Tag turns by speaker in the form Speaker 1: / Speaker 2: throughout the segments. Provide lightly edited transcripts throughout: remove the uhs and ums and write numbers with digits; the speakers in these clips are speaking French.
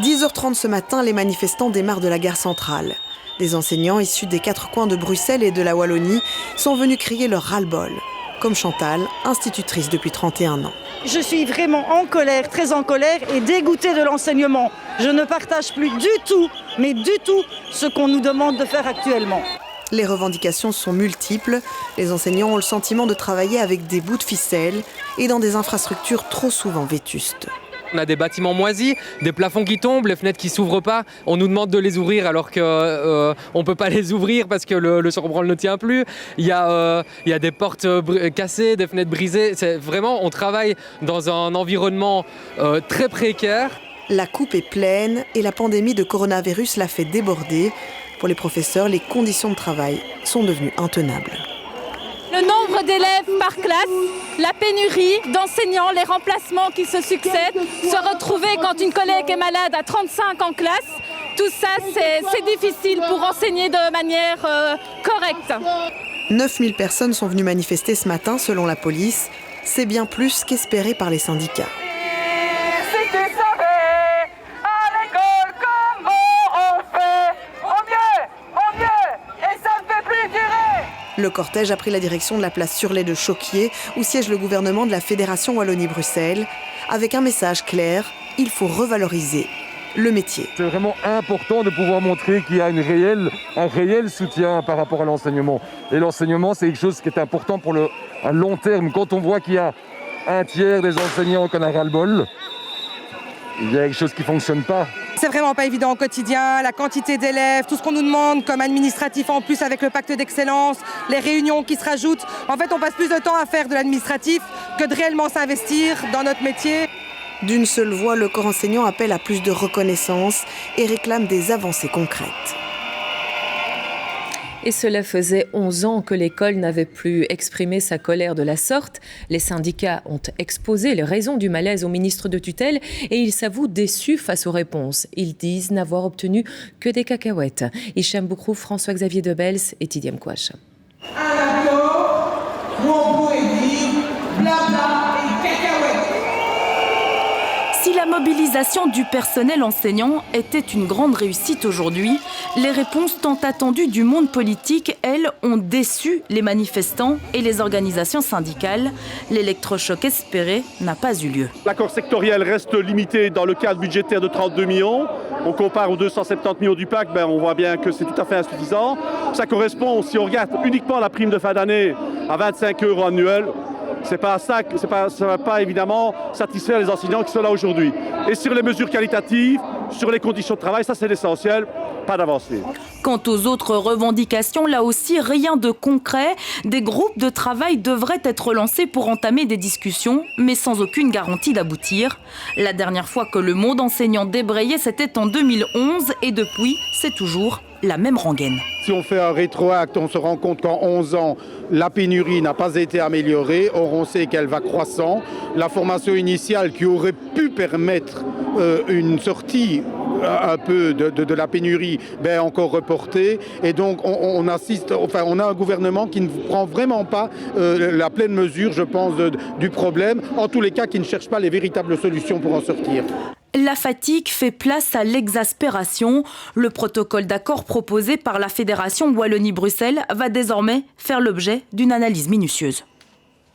Speaker 1: 10h30 ce matin, les manifestants démarrent de la gare centrale. Des enseignants issus des 4 coins de Bruxelles et de la Wallonie sont venus crier leur ras-le-bol. Comme Chantal, institutrice depuis 31 ans.
Speaker 2: Je suis vraiment en colère, très en colère et dégoûtée de l'enseignement. Je ne partage plus du tout, mais du tout, ce qu'on nous demande de faire actuellement.
Speaker 1: Les revendications sont multiples. Les enseignants ont le sentiment de travailler avec des bouts de ficelle et dans des infrastructures trop souvent vétustes.
Speaker 3: On a des bâtiments moisis, des plafonds qui tombent, les fenêtres qui ne s'ouvrent pas. On nous demande de les ouvrir alors qu'on ne peut pas les ouvrir parce que le chambranle ne tient plus. Il y a des portes cassées, des fenêtres brisées. On travaille dans un environnement très précaire.
Speaker 1: La coupe est pleine et la pandémie de coronavirus l'a fait déborder. Pour les professeurs, les conditions de travail sont devenues intenables.
Speaker 4: Le nombre d'élèves par classe, la pénurie d'enseignants, les remplacements qui se succèdent, se retrouver quand une collègue est malade à 35 en classe, tout ça c'est difficile pour enseigner de manière correcte.
Speaker 1: 9000 personnes sont venues manifester ce matin selon la police. C'est bien plus qu'espéré par les syndicats. Le cortège a pris la direction de la place Surlet de Choquier, où siège le gouvernement de la Fédération Wallonie-Bruxelles, avec un message clair, il faut revaloriser le métier.
Speaker 5: C'est vraiment important de pouvoir montrer qu'il y a un réel soutien par rapport à l'enseignement. Et l'enseignement, c'est quelque chose qui est important pour à long terme. Quand on voit qu'il y a un tiers des enseignants qui en a ras-le-bol, il y a quelque chose qui ne fonctionne pas.
Speaker 6: C'est vraiment pas évident au quotidien, la quantité d'élèves, tout ce qu'on nous demande comme administratif en plus avec le pacte d'excellence, les réunions qui se rajoutent. En fait, on passe plus de temps à faire de l'administratif que de réellement s'investir dans notre métier.
Speaker 1: D'une seule voix, le corps enseignant appelle à plus de reconnaissance et réclame des avancées concrètes.
Speaker 7: Et cela faisait 11 ans que l'école n'avait plus exprimé sa colère de la sorte. Les syndicats ont exposé les raisons du malaise au ministre de tutelle et ils s'avouent déçus face aux réponses. Ils disent n'avoir obtenu que des cacahuètes. Hicham Boukrou, François-Xavier Debels et Tidiam Kouache.
Speaker 8: Un accord où on pourrait dire blabla et cacahuètes.
Speaker 9: Si la mobilisation du personnel enseignant était une grande réussite aujourd'hui, les réponses tant attendues du monde politique, elles, ont déçu les manifestants et les organisations syndicales. L'électrochoc espéré n'a pas eu lieu.
Speaker 10: L'accord sectoriel reste limité dans le cadre budgétaire de 32 millions. On compare aux 270 millions du PAC, on voit bien que c'est tout à fait insuffisant. Ça correspond, si on regarde uniquement la prime de fin d'année, à 25 € annuels. Ça ne va pas évidemment satisfaire les enseignants qui sont là aujourd'hui. Et sur les mesures qualitatives, sur les conditions de travail, ça c'est l'essentiel, pas d'avancée.
Speaker 9: Quant aux autres revendications, là aussi, rien de concret. Des groupes de travail devraient être lancés pour entamer des discussions, mais sans aucune garantie d'aboutir. La dernière fois que le monde enseignant débrayait, c'était en 2011 et depuis, c'est toujours la même rengaine.
Speaker 11: Si on fait un rétroacte, on se rend compte qu'en 11 ans, la pénurie n'a pas été améliorée. Or, on sait qu'elle va croissant. La formation initiale qui aurait pu permettre une sortie un peu de la pénurie, encore reportée. Et donc, on a un gouvernement qui ne prend vraiment pas la pleine mesure, je pense, du problème. En tous les cas, qui ne cherche pas les véritables solutions pour en sortir.
Speaker 9: La fatigue fait place à l'exaspération. Le protocole d'accord proposé par la Fédération Wallonie-Bruxelles va désormais faire l'objet d'une analyse minutieuse.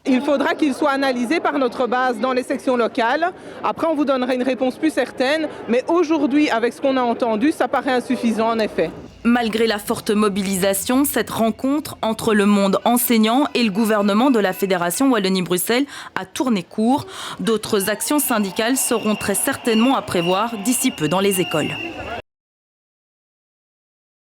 Speaker 12: Il faudra qu'il soit analysé par notre base dans les sections locales. Après, on vous donnera une réponse plus certaine. Mais aujourd'hui, avec ce qu'on a entendu, ça paraît insuffisant en effet.
Speaker 9: Malgré la forte mobilisation, cette rencontre entre le monde enseignant et le gouvernement de la Fédération Wallonie-Bruxelles a tourné court. D'autres actions syndicales seront très certainement à prévoir d'ici peu dans les écoles.